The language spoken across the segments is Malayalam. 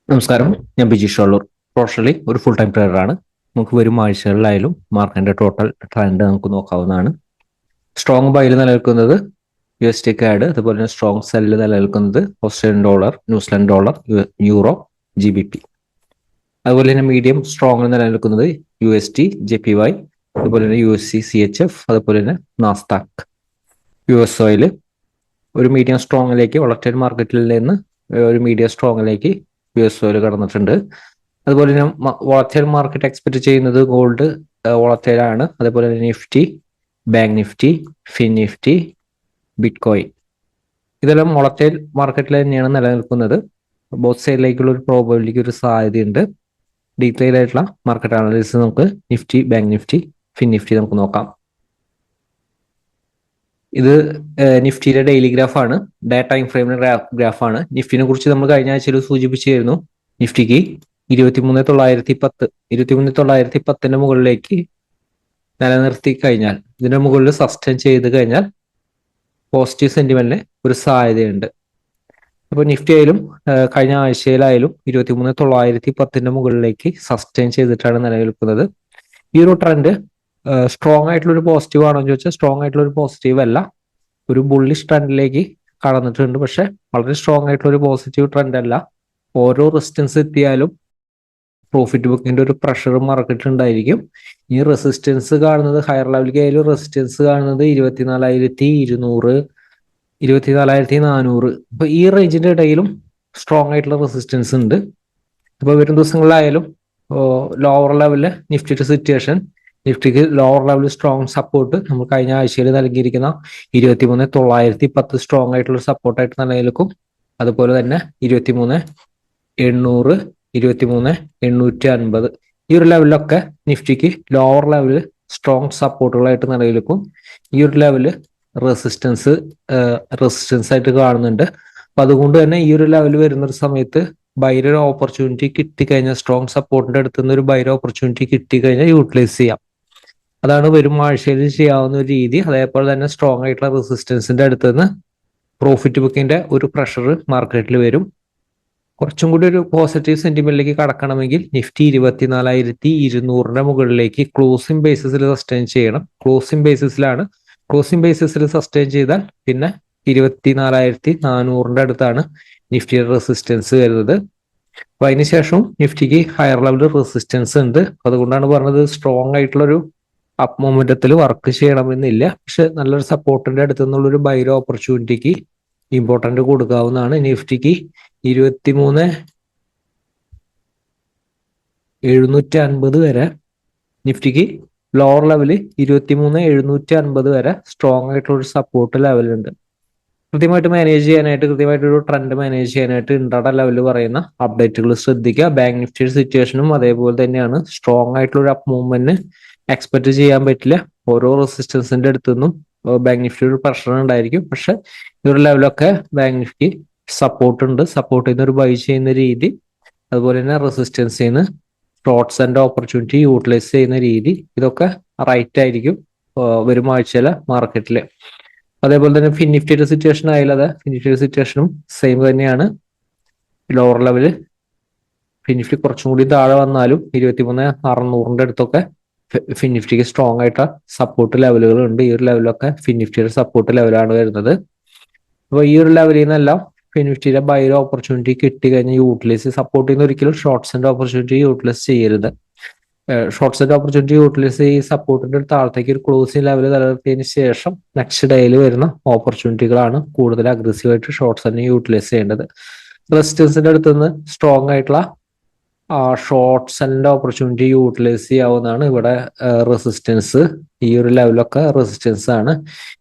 നമസ്കാരം, ഞാൻ ബിജി ഷോളൂർ. പ്രൊഫഷണലി ഒരു ഫുൾ ടൈം ട്രേഡറാണ്. നമുക്ക് വരും ആഴ്ചകളിലായാലും മാർക്കറ്റിന്റെ ടോട്ടൽ ട്രെൻഡ് നമുക്ക് നോക്കാവുന്നതാണ്. സ്ട്രോങ് ബൈയിൽ നിലനിൽക്കുന്നത് USD CAD, അതുപോലെ തന്നെ സ്ട്രോങ് സെല്ലിൽ നിലനിൽക്കുന്നത് Australian dollar, New Zealand dollar, euro, GBP. അതുപോലെ തന്നെ മീഡിയം സ്ട്രോങ് നിലനിൽക്കുന്നത് USD, JPY, അതുപോലെ തന്നെ USC CHF, അതുപോലെ തന്നെ നാസ്ഡാക്ക്. US ഓയിൽ ഒരു മീഡിയം സ്ട്രോങ്ങിലേക്ക് വളറ്റൈൽ മാർക്കറ്റിൽ നിന്ന് ഒരു മീഡിയം സ്ട്രോങ്ങിലേക്ക് US ഓയിൽ കടന്നിട്ടുണ്ട്. അതുപോലെ തന്നെ വോളറ്റൈൽ മാർക്കറ്റ് എക്സ്പെക്ട് ചെയ്യുന്നത് ഗോൾഡ് വോളറ്റൈൽ ആണ്. അതേപോലെ തന്നെ Nifty, bank Nifty, fin Nifty, bitcoin, ഇതെല്ലാം വോളറ്റൈൽ മാർക്കറ്റിൽ തന്നെയാണ് നിലനിൽക്കുന്നത്. ബോത്ത് സൈഡിലേക്കുള്ള ഒരു പ്രോബബിലിറ്റിക്ക് ഒരു സാധ്യതയുണ്ട്. ഡീറ്റെയിൽ ആയിട്ടുള്ള മാർക്കറ്റ് അനാലിസിസ് നമുക്ക് നിഫ്റ്റി, ബാങ്ക് നിഫ്റ്റി, ഫിൻ നിഫ്റ്റി നമുക്ക് നോക്കാം. ഇത് നിഫ്റ്റിയുടെ ഡെയിലി ഗ്രാഫാണ്, ഡേ ടൈം ഫ്രെയിമിന്റെ ഗ്രാഫാണ്. നിഫ്റ്റിനെ കുറിച്ച് നമ്മൾ കഴിഞ്ഞ ആഴ്ചയിൽ സൂചിപ്പിച്ചിരുന്നു. നിഫ്റ്റിക്ക് 23,910 മുകളിലേക്ക് നിലനിർത്തി കഴിഞ്ഞാൽ, ഇതിന്റെ മുകളിൽ സസ്റ്റെയിൻ ചെയ്ത് കഴിഞ്ഞാൽ പോസിറ്റീവ് സെന്റിമെന്റിന് ഒരു സാധ്യതയുണ്ട്. അപ്പൊ നിഫ്റ്റി ആയാലും കഴിഞ്ഞ ആഴ്ചയിലായാലും 23,910 മുകളിലേക്ക് സസ്റ്റെയിൻ ചെയ്തിട്ടാണ് നിലനിൽക്കുന്നത്. ഈ ഒരു ട്രെൻഡ് സ്ട്രോങ് ആയിട്ടുള്ള ഒരു പോസിറ്റീവ് ആണോ എന്ന് ചോദിച്ചാൽ സ്ട്രോങ് ആയിട്ടുള്ള ഒരു പോസിറ്റീവ് അല്ല, ഒരു ബുള്ളിഷ് ട്രെൻഡിലേക്ക് കടന്നിട്ടുണ്ട്. പക്ഷെ വളരെ സ്ട്രോങ് ആയിട്ടുള്ള ഒരു പോസിറ്റീവ് ട്രെൻഡ് അല്ല. ഓരോ റെസിസ്റ്റൻസ് എത്തിയാലും പ്രോഫിറ്റ് ബുക്കിന്റെ ഒരു പ്രഷർ മാർക്കറ്റ് ഉണ്ടായിരിക്കും. ഈ റെസിസ്റ്റൻസ് കാണുന്നത് ഹയർ ലെവലിലേക്ക് ആയാലും റെസിസ്റ്റൻസ് കാണുന്നത് 24,200, 24,400. അപ്പൊ ഈ റേഞ്ചിന്റെ ഇടയിലും സ്ട്രോങ് ആയിട്ടുള്ള റെസിസ്റ്റൻസ് ഉണ്ട്. അപ്പൊ വരും ദിവസങ്ങളിലായാലും ലോവർ ലെവലില് നിഫ്റ്റിയുടെ സിറ്റുവേഷൻ, നിഫ്റ്റിക്ക് ലോവർ ലെവൽ സ്ട്രോങ് സപ്പോർട്ട് നമ്മൾ കഴിഞ്ഞ ആഴ്ചയിൽ നൽകിയിരിക്കുന്ന 23,910 സ്ട്രോങ് ആയിട്ടുള്ള സപ്പോർട്ടായിട്ട് നിലനിൽക്കും. അതുപോലെ തന്നെ 23,800, 23,850 ഈ ഒരു ലെവലിലൊക്കെ നിഫ്റ്റിക്ക് ലോവർ ലെവലിൽ സ്ട്രോങ് സപ്പോർട്ടുകളായിട്ട് നിലനിൽക്കും. ഈ ഒരു ലെവല് റെസിസ്റ്റൻസ് ആയിട്ട് കാണുന്നുണ്ട്. അപ്പൊ അതുകൊണ്ട് തന്നെ ഈ ഒരു ലെവൽ വരുന്ന ഒരു സമയത്ത് ബൈര ഓപ്പർച്യൂണിറ്റി കിട്ടിക്കഴിഞ്ഞാൽ, സ്ട്രോങ് സപ്പോർട്ടിന്റെ അടുത്ത് നിന്ന് ഒരു ബൈര ഓപ്പർച്യൂണിറ്റി കിട്ടിക്കഴിഞ്ഞാൽ യൂട്ടിലൈസ് ചെയ്യാം. അതാണ് വരും ആഴ്ചയിൽ ചെയ്യാവുന്ന ഒരു രീതി. അതേപോലെ തന്നെ സ്ട്രോങ് ആയിട്ടുള്ള റെസിസ്റ്റൻസിന്റെ അടുത്ത് നിന്ന് പ്രോഫിറ്റ് ബുക്കിന്റെ ഒരു പ്രഷർ മാർക്കറ്റിൽ വരും. കുറച്ചും കൂടി ഒരു പോസിറ്റീവ് സെന്റിമെന്റിലേക്ക് കടക്കണമെങ്കിൽ നിഫ്റ്റി 24,200 മുകളിലേക്ക് ക്ലോസിംഗ് ബേസിസിൽ സസ്റ്റെയിൻ ചെയ്യണം. ക്ലോസിംഗ് ബേസിസിൽ സസ്റ്റെയിൻ ചെയ്താൽ പിന്നെ 24,400 അടുത്താണ് നിഫ്റ്റിയുടെ റെസിസ്റ്റൻസ് വരുന്നത്. അപ്പൊ അതിനുശേഷം നിഫ്റ്റിക്ക് ഹയർ ലെവൽ റെസിസ്റ്റൻസ് ഉണ്ട്. അതുകൊണ്ടാണ് പറഞ്ഞത് സ്ട്രോങ് ആയിട്ടുള്ള ഒരു അപ്പ് മൊമെന്റത്തിൽ വർക്ക് ചെയ്യണമെന്നില്ല. പക്ഷെ നല്ലൊരു സപ്പോർട്ടിന്റെ അടുത്ത് നിന്നുള്ള ഒരു ബൈര ഓപ്പർച്യൂണിറ്റിക്ക് ഇമ്പോർട്ടന്റ് കൊടുക്കാവുന്നതാണ്. നിഫ്റ്റിക്ക് 23,750 വരെ, നിഫ്റ്റിക്ക് ലോവർ ലെവല് 23,750 വരെ സ്ട്രോങ് ആയിട്ടുള്ള ഒരു സപ്പോർട്ട് ലെവലുണ്ട്. കൃത്യമായിട്ട് മാനേജ് ചെയ്യാനായിട്ട്, കൃത്യമായിട്ടൊരു ട്രെൻഡ് മാനേജ് ചെയ്യാനായിട്ട് ഇൻട്രാഡേ ലെവലിൽ പറയുന്ന അപ്ഡേറ്റുകൾ ശ്രദ്ധിക്കുക. ബാങ്ക് നിഫ്റ്റിയുടെ സിറ്റുവേഷനും അതേപോലെ തന്നെയാണ്. സ്ട്രോങ് ആയിട്ടുള്ള ഒരു അപ്പ് മൂവ്മെന്റ് എക്സ്പെക്ട് ചെയ്യാൻ പറ്റില്ല. ഓരോ റെസിസ്റ്റൻസിന്റെ അടുത്തുനിന്നും ബാങ്ക് നിഫ്റ്റി ഒരു പ്രഷർ ഉണ്ടായിരിക്കും. പക്ഷെ ഈ ഒരു ലെവലൊക്കെ ബാങ്ക് നിഫ്റ്റി സപ്പോർട്ട് ഉണ്ട്. സപ്പോർട്ട് ചെയ്യുന്ന ഒരു ബൈ ചെയ്യുന്ന രീതി, അതുപോലെ തന്നെ റെസിസ്റ്റൻസ് ചെയ്യുന്ന ഷോർട്ട്സ് ആൻഡ് ഓപ്പർച്യൂണിറ്റി യൂട്ടിലൈസ് ചെയ്യുന്ന രീതി, ഇതൊക്കെ റൈറ്റ് ആയിരിക്കും വരും ആഴ്ചയിലെ മാർക്കറ്റില്. അതേപോലെ തന്നെ ഫിൻ നിഫ്റ്റിയുടെ സിറ്റുവേഷൻ ആയാലും അതെ, ഫിൻ നിഫ്റ്റിയുടെ സിറ്റുവേഷനും സെയിം തന്നെയാണ്. ലോവർ ലെവല് ഫിൻ നിഫ്റ്റി കുറച്ചും കൂടി താഴെ വന്നാലും 23,600 അടുത്തൊക്കെ ഫിൻ നിഫ്റ്റിക്ക് സ്ട്രോങ് ആയിട്ട് സപ്പോർട്ട് ലെവലുകൾ ഉണ്ട്. ഈ ഒരു ലെവലൊക്കെ ഫിൻ നിഫ്റ്റിയുടെ സപ്പോർട്ട് ലെവലാണ് വരുന്നത്. അപ്പൊ ഈ ഒരു ലെവലിൽ നിന്നെല്ലാം ഫിൻ നിഫ്റ്റിയുടെ ബൈര ഓപ്പർച്യൂണിറ്റി കിട്ടി കഴിഞ്ഞാൽ യൂട്ടിലൈസ്, സപ്പോർട്ട് ചെയ്യുന്ന ഒരിക്കലും ഷോർട്ട്സിന്റെ ഓപ്പർച്യൂണിറ്റി യൂട്ടിലൈസ് ചെയ്യരുത്. ഷോർട്ട്സിന്റെ ഓപ്പർച്യൂണിറ്റി യൂട്ടിലൈസ് ഈ സപ്പോർട്ടിന്റെ താഴത്തേക്ക് ഒരു ക്ലോസിംഗ് ലെവൽ നിലനിർത്തിയതിനു ശേഷം നെക്സ്റ്റ് ഡേയിൽ വരുന്ന ഓപ്പർച്യൂണിറ്റികളാണ് കൂടുതൽ അഗ്രസീവായിട്ട് ഷോർട്ട്സ് തന്നെ യൂട്ടിലൈസ് ചെയ്യേണ്ടത്. റെസിസ്റ്റൻസിന്റെ അടുത്തുനിന്ന് സ്ട്രോങ് ആയിട്ടുള്ള ഷോർട്ട്സിന്റെ ഓപ്പർച്യൂണിറ്റി യൂട്ടിലൈസ് ചെയ്യാവുന്നതാണ്. ഇവിടെ റെസിസ്റ്റൻസ് ഈ ഒരു ലെവലൊക്കെ റെസിസ്റ്റൻസ് ആണ്,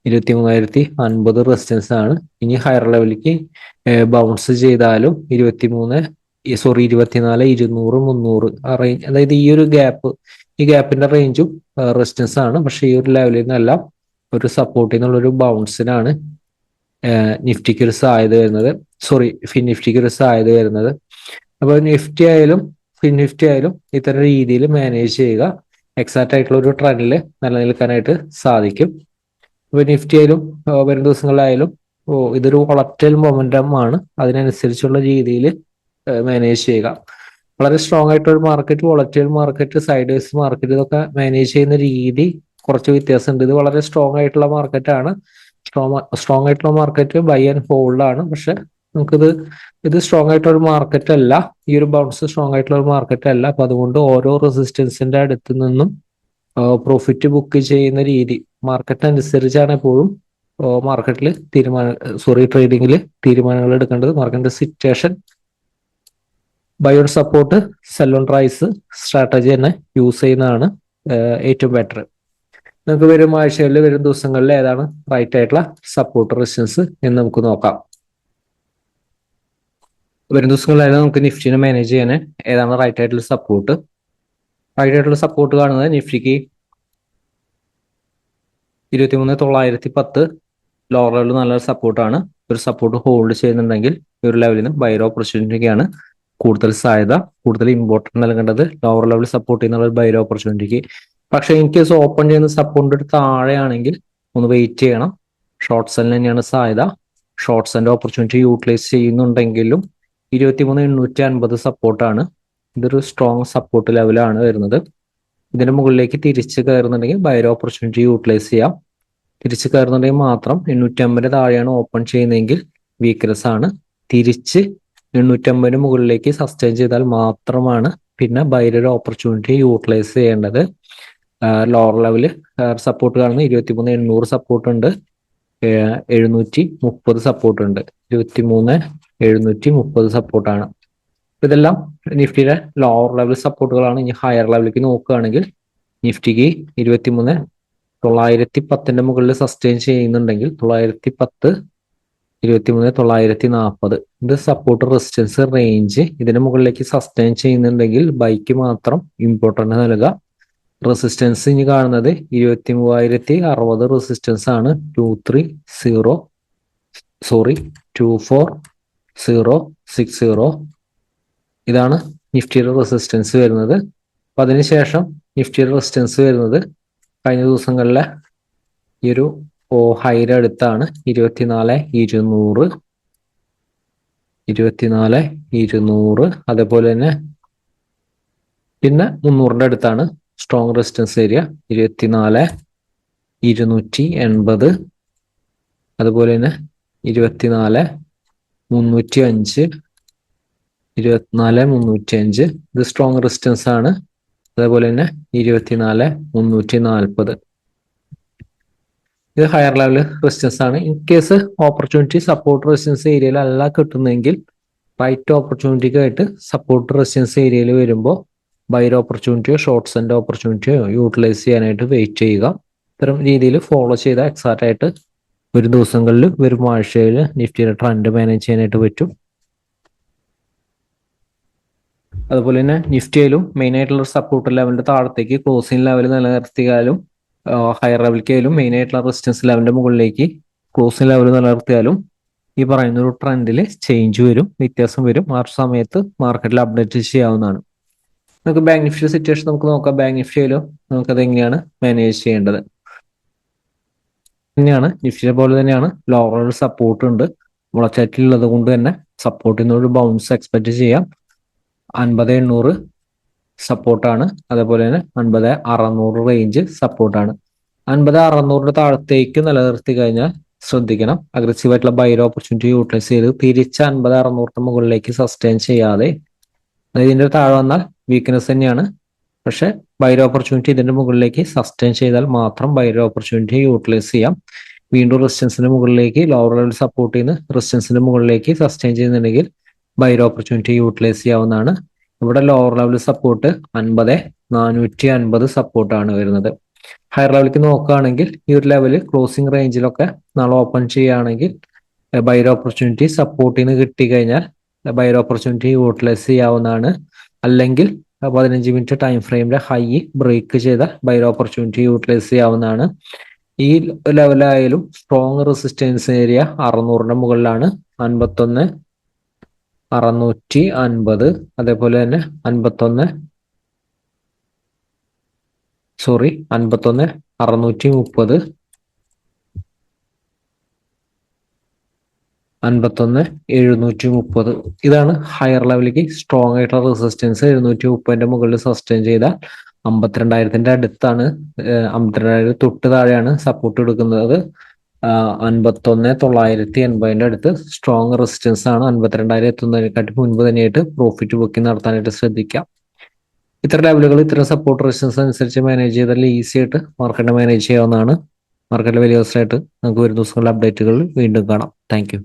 23,050 റെസിസ്റ്റൻസ് ആണ്. ഇനി ഹയർ ലെവലിലേക്ക് ബൗൺസ് ചെയ്താലും 24,200, 300 ആ റേഞ്ച്, അതായത് ഈ ഒരു ഗ്യാപ്പ്, ഈ ഗ്യാപ്പിന്റെ റേഞ്ചും റെസിസ്റ്റൻസ് ആണ്. പക്ഷെ ഈ ഒരു ലെവലിൽ നിന്നെല്ലാം ഒരു സപ്പോർട്ടിൽ നിന്നുള്ള ഒരു ബൗൺസിനാണ് നിഫ്റ്റിക്ക് ഒരു സാധ്യത വരുന്നത്, ഫിൻ നിഫ്റ്റിക്ക് ഒരു സാധ്യത വരുന്നത്. അപ്പൊ നിഫ്റ്റി ആയാലും ഫിൻ നിഫ്റ്റി ആയാലും ഇത്തരം രീതിയിൽ മാനേജ് ചെയ്യുക. എക്സാക്ട് ആയിട്ടുള്ള ഒരു ട്രെൻഡിൽ നിലനിൽക്കാനായിട്ട് സാധിക്കും. അപ്പൊ നിഫ്റ്റി ആയാലും വരും ദിവസങ്ങളിലായാലും ഇതൊരു വോളറ്റൈൽ മൊമെന്റം ആണ്. അതിനനുസരിച്ചുള്ള രീതിയിൽ മാനേജ് ചെയ്യുക. വളരെ സ്ട്രോങ് ആയിട്ടുള്ള ഒരു market, volatile market, siders market, ഇതൊക്കെ മാനേജ് ചെയ്യുന്ന രീതി കുറച്ച് വ്യത്യാസമുണ്ട്. ഇത് വളരെ സ്ട്രോങ് ആയിട്ടുള്ള മാർക്കറ്റാണ്. സ്ട്രോങ് ആയിട്ടുള്ള മാർക്കറ്റ് ബൈ ആൻഡ് ഹോൾഡ് ആണ്. പക്ഷെ ഇത് സ്ട്രോങ് ആയിട്ടുള്ള ഒരു മാർക്കറ്റ് അല്ല. ഈ ഒരു ബൗൺസ് സ്ട്രോങ് ആയിട്ടുള്ള ഒരു മാർക്കറ്റ് അല്ല. അപ്പൊ അതുകൊണ്ട് ഓരോ റെസിസ്റ്റൻസിന്റെ അടുത്ത് നിന്നും പ്രോഫിറ്റ് ബുക്ക് ചെയ്യുന്ന രീതി മാർക്കറ്റിനനുസരിച്ചാണ് എപ്പോഴും മാർക്കറ്റിൽ ട്രേഡിങ്ങിൽ തീരുമാനങ്ങൾ എടുക്കേണ്ടത്. മാർക്കറ്റിന്റെ situation, buy on support, sell on rise strategy തന്നെ യൂസ് ചെയ്യുന്നതാണ് ഏറ്റവും ബെറ്റർ. നമുക്ക് വരും ആഴ്ചകളിൽ, വരും ദിവസങ്ങളിൽ ഏതാണ് റൈറ്റ് ആയിട്ടുള്ള സപ്പോർട്ട് റെസിസ്റ്റൻസ് എന്ന് നമുക്ക് നോക്കാം. വരും ദിവസങ്ങളിലായാലും നമുക്ക് നിഫ്റ്റിനെ മാനേജ് ചെയ്യാൻ ഏതാണ് റൈറ്റ് ആയിട്ടുള്ള സപ്പോർട്ട്. റൈറ്റ് ആയിട്ടുള്ള സപ്പോർട്ട് കാണുന്നത് നിഫ്റ്റിക്ക് 23,910 ലോവർ ലെവൽ നല്ലൊരു സപ്പോർട്ടാണ്. ഒരു സപ്പോർട്ട് ഹോൾഡ് ചെയ്യുന്നുണ്ടെങ്കിൽ ഈ ഒരു ലെവലിൽ നിന്ന് ബൈർ ഓപ്പർച്യൂണിറ്റിക്കാണ് കൂടുതൽ സാധ്യത, കൂടുതൽ ഇമ്പോർട്ടൻസ് നൽകേണ്ടത് ലോവർ ലെവൽ സപ്പോർട്ട് ചെയ്യുന്ന ബൈർ ഓപ്പർച്യൂണിറ്റിക്ക്. പക്ഷെ ഇൻ കേസ് ഓപ്പൺ ചെയ്യുന്ന സപ്പോർട്ടിന്റെ താഴെയാണെങ്കിൽ ഒന്ന് വെയിറ്റ് ചെയ്യണം. ഷോർട്ട് സെല്ലിന് തന്നെയാണ് സാധ്യത. ഷോർട്ട് സെല്ലിന്റെ ഓപ്പർച്യൂണിറ്റി യൂട്ടിലൈസ് ചെയ്യുന്നുണ്ടെങ്കിലും 23,850 സപ്പോർട്ടാണ്. ഇതൊരു സ്ട്രോങ് സപ്പോർട്ട് ലെവലാണ് വരുന്നത്. ഇതിന്റെ മുകളിലേക്ക് തിരിച്ച് കയറുന്നുണ്ടെങ്കിൽ ബൈർ ഓപ്പർച്യൂണിറ്റി യൂട്ടിലൈസ് ചെയ്യാം. തിരിച്ച് കയറുന്നുണ്ടെങ്കിൽ മാത്രം 850 താഴെയാണ് ഓപ്പൺ ചെയ്യുന്നതെങ്കിൽ വീക്ക്നെസ് ആണ്. തിരിച്ച് 850 മുകളിലേക്ക് സസ്റ്റെയിൻ ചെയ്താൽ മാത്രമാണ് പിന്നെ ബൈയുടെ ഓപ്പർച്യൂണിറ്റി യൂട്ടിലൈസ് ചെയ്യേണ്ടത്. ലോവർ ലെവല് സപ്പോർട്ട് കാണുന്ന 23,800 സപ്പോർട്ട് ഉണ്ട്, 730 സപ്പോർട്ട് ഉണ്ട്. 23,730 സപ്പോർട്ടാണ്. ഇതെല്ലാം നിഫ്റ്റിയുടെ ലോവർ ലെവൽ സപ്പോർട്ടുകളാണ്. ഇനി ഹയർ ലെവലിലേക്ക് നോക്കുകയാണെങ്കിൽ നിഫ്റ്റിക്ക് 23,910 മുകളിൽ സസ്റ്റെയിൻ ചെയ്യുന്നുണ്ടെങ്കിൽ 910, 23,940 ഇത് സപ്പോർട്ട് റെസിസ്റ്റൻസ് റേഞ്ച്. ഇതിന് മുകളിലേക്ക് സസ്റ്റെയിൻ ചെയ്യുന്നുണ്ടെങ്കിൽ ബൈക്ക് മാത്രം ഇമ്പോർട്ടൻസ് നൽകുക. റെസിസ്റ്റൻസ് ഇനി കാണുന്നത് 23,060 റെസിസ്റ്റൻസ് ആണ്. 24,060 ഇതാണ് നിഫ്റ്റിയുടെ റെസിസ്റ്റൻസ് വരുന്നത്. അപ്പൊ അതിനുശേഷം നിഫ്റ്റിയുടെ റെസിസ്റ്റൻസ് വരുന്നത് കഴിഞ്ഞ ദിവസങ്ങളിലെ ഈ ഒരു ഹൈയുടെ അടുത്താണ് 24,200, അതേപോലെ തന്നെ പിന്നെ 300ന്റെ അടുത്താണ് സ്ട്രോങ് റെസിസ്റ്റൻസ് ഏരിയ 24,280, അതുപോലെ തന്നെ 24,305, 24,305 ഇത് സ്ട്രോങ് റെസിസ്റ്റൻസ് ആണ്. അതേപോലെ തന്നെ 24,340 ഇത് ഹയർ ലെവൽ റെസിസ്റ്റൻസ് ആണ്. In case opportunity support resistance ഏരിയയിലല്ല കിട്ടുന്നതെങ്കിൽ റൈറ്റ് ഓപ്പർച്യൂണിറ്റിക്കായിട്ട് സപ്പോർട്ട് റെസിസ്റ്റൻസ് ഏരിയയിൽ വരുമ്പോൾ ബൈർ ഓപ്പർച്യൂണിറ്റിയോ ഷോർട്ട് സെന്റ് ഓപ്പർച്യൂണിറ്റിയോ യൂട്ടിലൈസ് ചെയ്യാനായിട്ട് വെയിറ്റ് ചെയ്യുക. ഇത്തരം രീതിയിൽ ഫോളോ ചെയ്താൽ എക്സാക്റ്റ് ആയിട്ട് ഒരു ദിവസങ്ങളിൽ, വരും ആഴ്ചയിൽ നിഫ്റ്റിയുടെ ട്രെൻഡ് മാനേജ് ചെയ്യാനായിട്ട് പറ്റും. അതുപോലെ തന്നെ നിഫ്റ്റിയിലും മെയിൻ ആയിട്ടുള്ള സപ്പോർട്ട് ലെവലിന്റെ താഴത്തേക്ക് ക്ലോസിംഗ് ലെവൽ നിലനിർത്തിയാലും ഹയർ ലെവലിലേക്കായാലും മെയിൻ ആയിട്ടുള്ള റെസിസ്റ്റൻസ് ലെവലിന്റെ മുകളിലേക്ക് ക്ലോസിംഗ് ലെവൽ നിലനിർത്തിയാലും ഈ പറയുന്ന ഒരു ട്രെൻഡിൽ ചേഞ്ച് വരും, വ്യത്യാസം വരും. ആ സമയത്ത് മാർക്കറ്റിൽ അപ്ഡേറ്റ് ചെയ്യാവുന്നതാണ്. നമുക്ക് ബാങ്ക് നിഫ്റ്റി സിറ്റുവേഷൻ നമുക്ക് നോക്കാം. ബാങ്ക് നിഫ്റ്റിയിലും നമുക്കത് എങ്ങനെയാണ് മാനേജ് ചെയ്യേണ്ടത്. തന്നെയാണ് നിഫ്റ്റിയെ പോലെ തന്നെയാണ് ലോവർ സപ്പോർട്ട് ഉണ്ട്. വോളറ്റിലിറ്റി ഉള്ളത് കൊണ്ട് തന്നെ സപ്പോർട്ടിൽ നിന്നൊരു ബൗൺസ് എക്സ്പെക്ട് ചെയ്യാം. 50,800 സപ്പോർട്ടാണ്. അതേപോലെ തന്നെ 50,600 റേഞ്ച് സപ്പോർട്ടാണ്. 50,600 താഴത്തേക്ക് നിലനിർത്തി കഴിഞ്ഞാൽ ശ്രദ്ധിക്കണം. അഗ്രസീവ് ആയിട്ടുള്ള ബൈർ ഓപ്പർച്യൂണിറ്റി യൂട്ടിലൈസ് ചെയ്ത് തിരിച്ച് 50,600 മുകളിലേക്ക് സസ്റ്റെയിൻ ചെയ്യാതെ, ഇതിന്റെ താഴെ വന്നാൽ വീക്ക്നെസ് തന്നെയാണ്. പക്ഷെ ബൈർ ഓപ്പർച്യൂണിറ്റി ഇതിന്റെ മുകളിലേക്ക് സസ്റ്റെയിൻ ചെയ്താൽ മാത്രം ബൈർ ഓപ്പർച്യൂണിറ്റി യൂട്ടിലൈസ് ചെയ്യാം. വീണ്ടും റെസിസ്റ്റൻസിന്റെ മുകളിലേക്ക് ലോവർ ലെവൽ സപ്പോർട്ട് ചെയ്യുന്ന റെസിസ്റ്റൻസിന്റെ മുകളിലേക്ക് സസ്റ്റെയിൻ ചെയ്യുന്നുണ്ടെങ്കിൽ ബൈർ ഓപ്പർച്യൂണിറ്റി യൂട്ടിലൈസ് ചെയ്യാവുന്നതാണ്. ഇവിടെ ലോവർ ലെവൽ സപ്പോർട്ട് 50,450 സപ്പോർട്ടാണ് വരുന്നത്. ഹയർ ലെവലിലേക്ക് നോക്കുകയാണെങ്കിൽ ഈ ഒരു ലെവല് ക്ലോസിംഗ് റേഞ്ചിലൊക്കെ നാളെ ഓപ്പൺ ചെയ്യുകയാണെങ്കിൽ ബൈർ ഓപ്പർച്യൂണിറ്റി സപ്പോർട്ടിൽ നിന്ന് കിട്ടിക്കഴിഞ്ഞാൽ ബൈർ ഓപ്പർച്യൂണിറ്റി യൂട്ടിലൈസ് ചെയ്യാവുന്നതാണ്. അല്ലെങ്കിൽ 15 മിനിറ്റ് ടൈം ഫ്രെയിമിലെ ഹൈ ബ്രേക്ക് ചെയ്താൽ ബൈർ ഓപ്പർച്യൂണിറ്റി യൂട്ടിലൈസ് ചെയ്യാവുന്നതാണ്. ഈ ലെവലായാലും സ്ട്രോങ് റെസിസ്റ്റൻസ് ഏരിയ 600ന്റെ മുകളിലാണ്. 51,650, അതേപോലെ തന്നെ 51,630, 51,730. ഇതാണ് ഹയർ ലെവലിലേക്ക് സ്ട്രോങ് ആയിട്ടുള്ള റെസിസ്റ്റൻസ്. 730 മുകളിൽ സസ്റ്റെയിൻ ചെയ്ത 52,000 അടുത്താണ്, 52,000 തൊട്ട് താഴെയാണ് സപ്പോർട്ട് എടുക്കുന്നത്. 51,980 അടുത്ത് സ്ട്രോങ് റെസിസ്റ്റൻസ് ആണ്. 52,000 എത്തുന്നതിനെക്കാട്ടി മുൻപ് തന്നെയായിട്ട് പ്രോഫിറ്റ് ബുക്കിംഗ് നടത്താനായിട്ട് ശ്രദ്ധിക്കാം. ഇത്തരം ലെവലുകൾ, ഇത്തരം സപ്പോർട്ട് റെസിസ്റ്റൻസ് അനുസരിച്ച് മാനേജ് ചെയ്താൽ ഈസി ആയിട്ട് മാർക്കറ്റിനെ മാനേജ് ചെയ്യാവുന്നതാണ്. മാർക്കറ്റിലെ വലിയ ദിവസമായിട്ട് നമുക്ക് വരും ദിവസങ്ങളിലെ അപ്ഡേറ്റുകളിൽ വീണ്ടും കാണാം. Thank you.